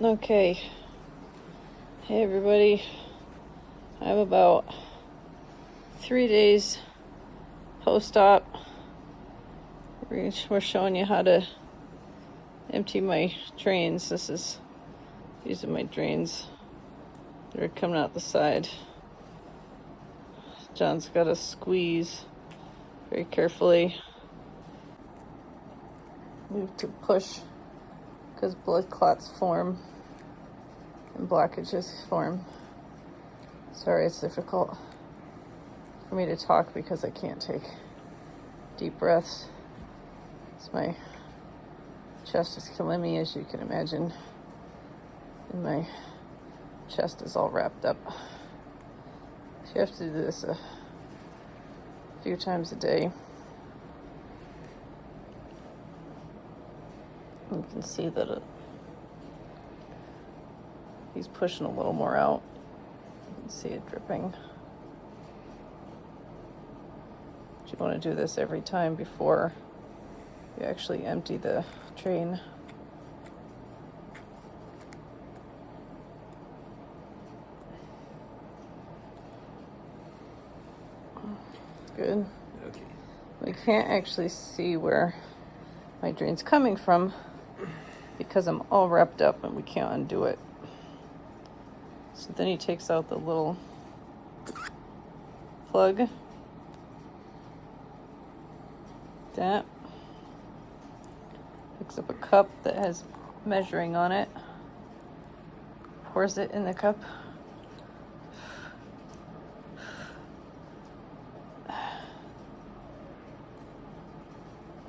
Okay. Hey everybody. I'm about 3 days post-op. We're showing you how to empty my drains. This is using my drains that are coming out the side. John's got to squeeze very carefully. We have to push because blood clots form and blockages form. Sorry, it's difficult for me to talk because I can't take deep breaths. My chest is killing me, as you can imagine, and my chest is all wrapped up. So you have to do this a few times a day. You can see that he's pushing a little more out. You can see it dripping. But you want to do this every time before you actually empty the drain. Good. Okay. We can't actually see where my drain's coming from because I'm all wrapped up and we can't undo it. So then he takes out the little plug. That. Picks up a cup that has measuring on it. Pours it in the cup.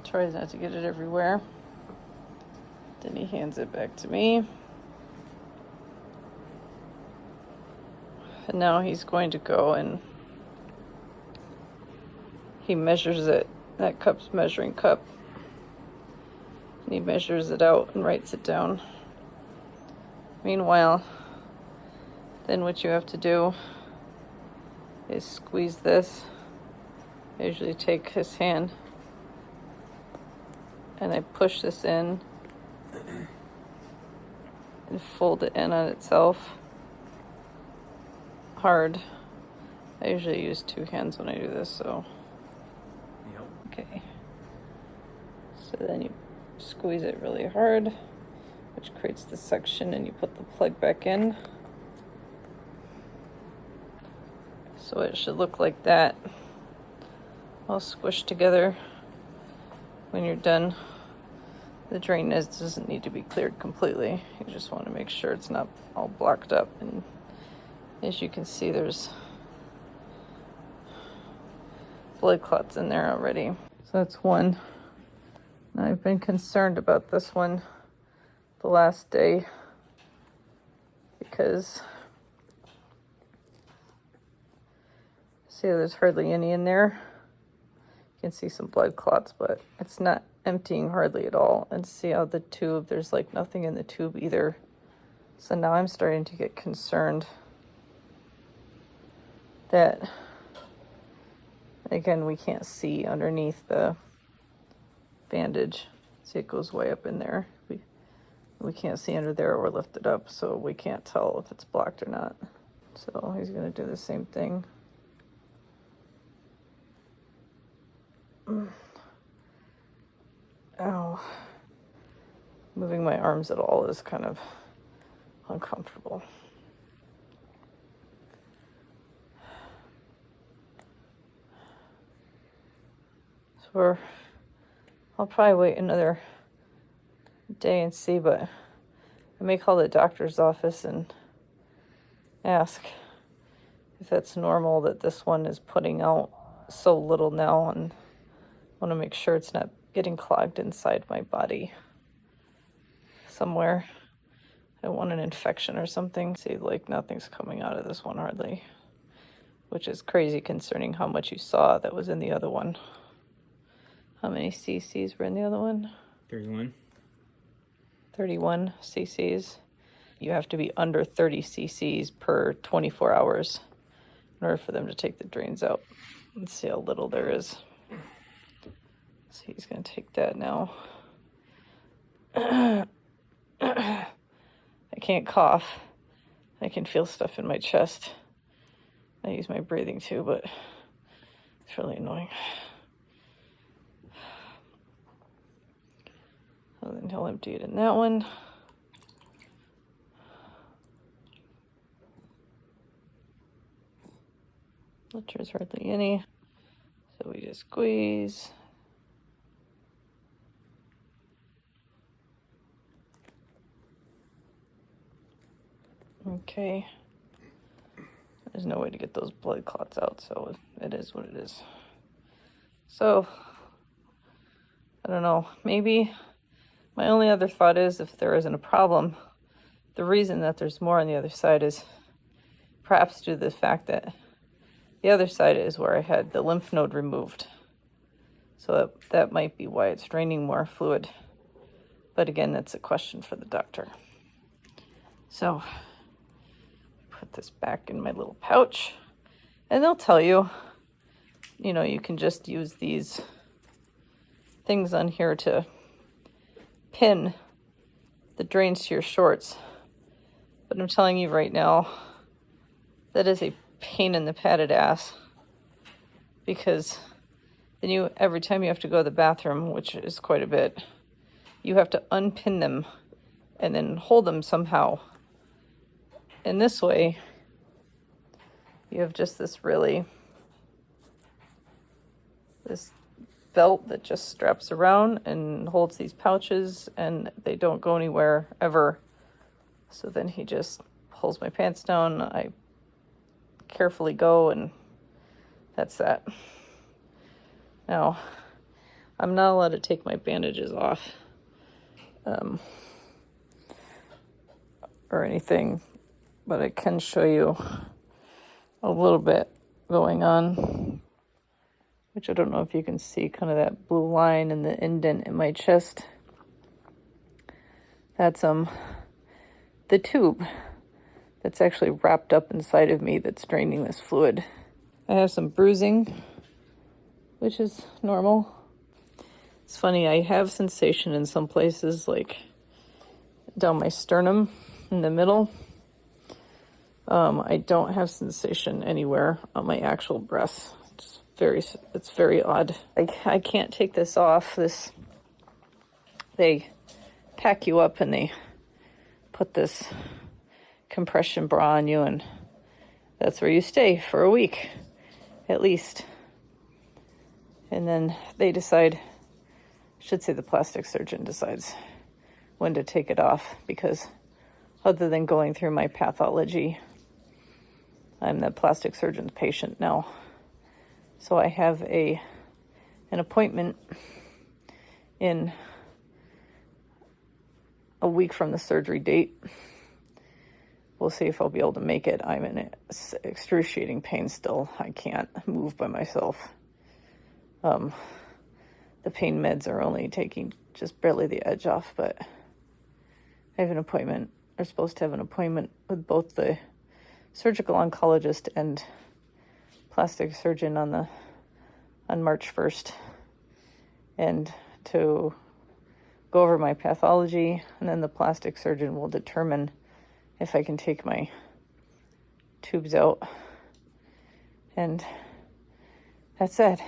Tries not to get it everywhere. Then he hands it back to me. And now he's going to go and he measures it. That cup's measuring cup. And he measures it out and writes it down. Meanwhile, then what you have to do is squeeze this. I usually take his hand and I push this in and fold it in on itself hard. I usually use two hands when I do this, so. Yep. Okay. So then you squeeze it really hard, which creates the suction, and you put the plug back in. So it should look like that, all squished together. When you're done, the drain doesn't need to be cleared completely. You just want to make sure it's not all blocked up. And as you can see, there's blood clots in there already. So that's one. Now, I've been concerned about this one the last day because see, there's hardly any in there. You can see some blood clots, but it's not emptying hardly at all. And see how the tube, there's like nothing in the tube either. So now I'm starting to get concerned that, again, we can't see underneath the bandage. See, it goes way up in there. We can't see under there or lift it up, so we can't tell if it's blocked or not. So he's going to do the same thing. Ow. Moving my arms at all is kind of uncomfortable. So I'll probably wait another day and see, but I may call the doctor's office and ask if that's normal that this one is putting out so little now, and I want to make sure it's not getting clogged inside my body somewhere. I don't want an infection or something. See, like nothing's coming out of this one hardly, which is crazy concerning how much you saw that was in the other one. How many cc's were in the other one? 31. 31 cc's. You have to be under 30 cc's per 24 hours in order for them to take the drains out. Let's see how little there is. So he's going to take that now. I I can't cough. I can feel stuff in my chest. I use my breathing tube, but it's really annoying. And then he'll empty it in that one. There's hardly any. So we just squeeze. Okay. There's no way to get those blood clots out, so it is what it is. So, I don't know. Maybe my only other thought is if there isn't a problem, the reason that there's more on the other side is perhaps due to the fact that the other side is where I had the lymph node removed. So that might be why it's draining more fluid. But again, that's a question for the doctor. So, put this back in my little pouch. And they'll tell you, you can just use these things on here to pin the drains to your shorts. But I'm telling you right now, that is a pain in the padded ass, because then every time you have to go to the bathroom, which is quite a bit, you have to unpin them and then hold them somehow. And this way, you have just this belt that just straps around and holds these pouches, and they don't go anywhere ever. So then he just pulls my pants down. I carefully go, and that's that. Now, I'm not allowed to take my bandages off or anything, but I can show you a little bit going on, which I don't know if you can see, kind of that blue line and the indent in my chest. That's the tube that's actually wrapped up inside of me that's draining this fluid. I have some bruising, which is normal. It's funny, I have sensation in some places, like down my sternum in the middle. I don't have sensation anywhere on my actual breasts. It's very odd. I can't take this off. They pack you up and they put this compression bra on you, and that's where you stay for a week at least. And then they decide, I should say the plastic surgeon decides when to take it off, because other than going through my pathology, I'm the plastic surgeon's patient now. So I have an appointment in a week from the surgery date. We'll see if I'll be able to make it. I'm in excruciating pain still. I can't move by myself. The pain meds are only taking just barely the edge off, but I have an appointment. I'm supposed to have an appointment with both the surgical oncologist and plastic surgeon on March 1st, and to go over my pathology, and then the plastic surgeon will determine if I can take my tubes out. And that's it.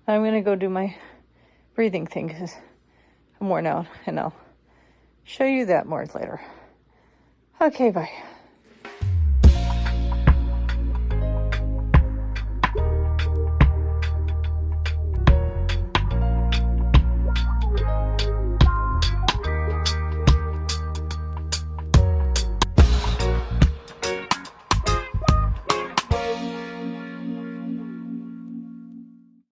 I'm going to go do my breathing thing because I'm worn out, and I'll show you that more later. Okay, bye.